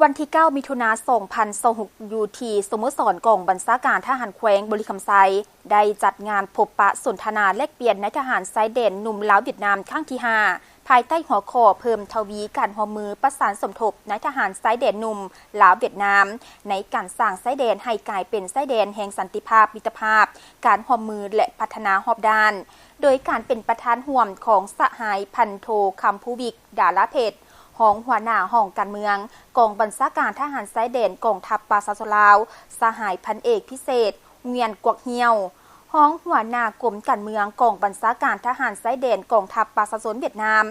วันที่ 9 มิถุนายน 2026 อยู่ที่สโมสรกองบัญชาการทหารแขวงบริคำไซได้จัดงานพบปะสนทนาแลกเปลี่ยนนายทหารชายแดนหนุ่มลาวเวียดนามครั้งที่ 5 ภายใต้หัวข้อเพิ่มทวีการร่วมมือประสานสมทบนายทหารชายแดนหนุ่มลาวเวียดนามในการสร้างชายแดนให้กลายเป็นชายแดนแห่งสันติภาพมิตรภาพการร่วมมือและพัฒนารอบด้านโดยการเป็นประธานร่วมของสหายพันโทคำภูวิกดาลาเพชรห้องหัวหน้าห้องการเมืองกองบัญชาการทหารชายแดนกองทัพปราศาสลาวสหายพันเอกพิเศษเวียนกวกเฮียวห้องหัวหน้ากรมการเมืองกองบัญชาการทหารชายแดนกองทัพปราศาสเวียดนาม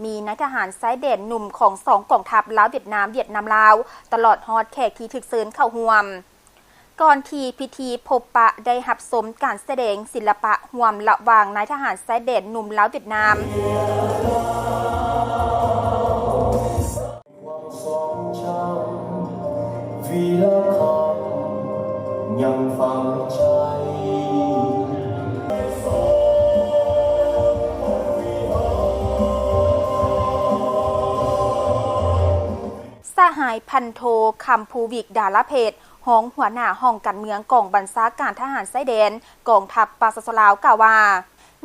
มีนายทหารชายแดนหนุ่มของ2กองทัพลาวเวียดนามลาวตลอดฮอดแขกที่ถึกเชิญเข้าร่วมก่อนที่พิธีพบปะได้รับชมการแสดงศิลปะร่วมระหว่างนายทหารชายแดนหนุ่มลาวเวียดนามวีรคำยังฝังใจสหายพันโทคำภูวิกดาลเพชรห้องหัวหน้าห้องการเมืองกองบัญชาการทหารชายแดนกองทัพปราศาสลาวกล่าวว่า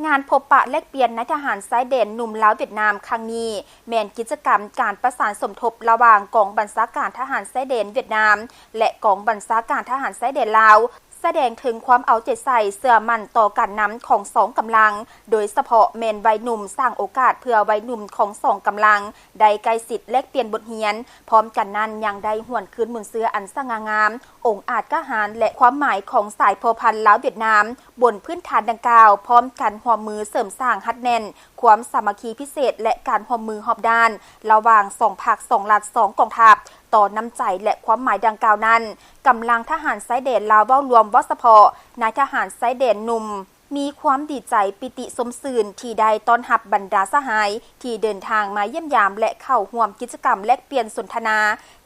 งานพบปะแลกเปลี่ยนนายทหารชายแดนหนุ่มลาวเวียดนามครั้งนี้แม่นกิจกรรมการประสานสมทบระหว่างกองบัญชาการทหารชายแดนเวียดนามและกองบัญชาการทหารชายแดนลาวแสดงถึงความเอาใจใส่เสื่อมั่นต่อการนำของ2กำลังโดยเฉพาะแมนวัยหนุ่มสร้างโอกาสเพื่อวัยหนุ่มของ2กำลังได้ใกล้ชิดแลกเปลี่ยนบทเรียนพร้อมกันนั้นยังได้หวนคืนมุนเสื้ออันสง่างามองค์อาจกล้าหาญและความหมายของสายพอพันธุ์ลาวเวียดนามบนพื้นฐานดังกล่าวพร้อมกันร่วมมือเสริมสร้างฮัดแน่นความสามัคคีพิเศษและการร่วมมือรอบด้านระหว่าง2ภาค2รัฐ2กองทัพต่อน้ำใจและความหมายดังกล่าวนั้นกำลังทหารชายแดนลาวเว้ารวมวสพนายทหารชายแดนหนุ่มมีความดีใจปิติสมสื่นที่ได้ต้อนรับบรรดาสหายที่เดินทางมาเยี่ยมยามและเข้าร่วมกิจกรรมแลกเปลี่ยนสนทนา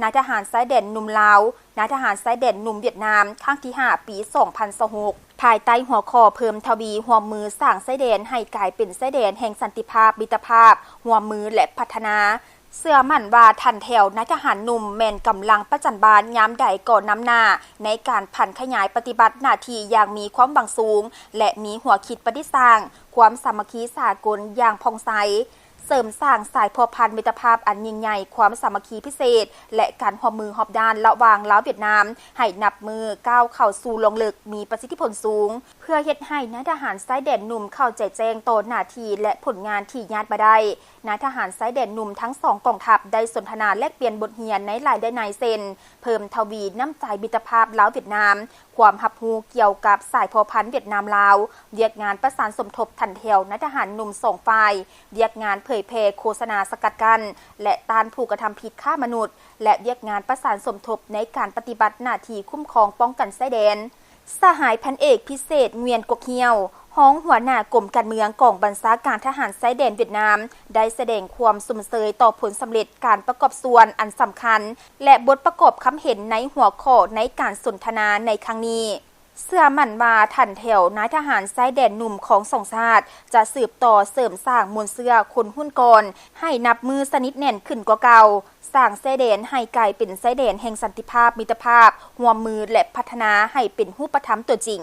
นายทหารชายแดนหนุ่มลาวนายทหารชายแดนหนุ่มเวียดนามครั้งที่ 5 ปี 2026ภายใต้หัวข้อเพิ่มทวีร่วมมือสร้างชายแดนให้กลายเป็นชายแดนแห่งสันติภาพมิตรภาพร่วมมือและพัฒนาเสื่อมั่นว่าทันแถวนายทหารหนุ่มแม่นกำลังประจันบานยามใดก่อนน้ำหน้าในการผันขยายปฏิบัติหน้าที่อย่างมีความหวังสูงและมีหัวคิดประดิษฐ์สร้างความสามัคคีสากลอย่างผ่องใสเสริมสร้างสายพัวพันมิตรภาพอันยิ่งใหญ่ความสามัคคีพิเศษและการร่วมมือรอบด้านระหว่างลาวเวียดนามให้นับมือก้าวเข้าสู่ลงลึกมีประสิทธิผลสูงเพื่อเฮ็ดให้นายทหารชายแดนหนุ่มเข้าใจแจ้งต่อหน้าที่และผลงานที่ญาติบ่ได้นายทหารชายแดนหนุ่มทั้ง2กองทัพได้สนทนาแลกเปลี่ยนบทเรียนในหลายด้านเส้นเพิ่มทวีน้ำใจมิตรภาพลาวเวียดนามความรับรู้เกี่ยวกับสายพอพันธุ์เวียดนามลาวเรียกงานประสานสมทบทันแถวนายทหารหนุ่ม2ฝ่ายเรียกงานเผยแพร่โฆษณาสกัดกั้นและต้านผู้กระทำผิดฆ่ามนุษย์และเรียกงานประสานสมทบในการปฏิบัติหน้าที่คุ้มครองป้องกันชายแดนสหายพันเอกพิเศษเวียนกวกเฮียวห้องหัวหน้ากรมการเมืองกองบัญชาการทหารชายแดนเวียดนามได้แสดงความสุ่มเสยต่อผลสำเร็จการประกอบส่วนอันสำคัญและบทประกอบคำเห็นในหัวข้อในการสนทนาในครั้งนี้เสื่อมั่นว่าทันแถวนายทหารชายแดนหนุ่มของสองชาติจะสืบต่อเสริมสร้างมวลเสื้อคนหุ้นกรให้นับมือสนิทแน่นขึ้นกว่าเก่าสร้างชายแดนให้กลายเป็นชายแดนแห่งสันติภาพมิตรภาพร่วมมือและพัฒนาให้เป็นรูปธรรมตัวจริง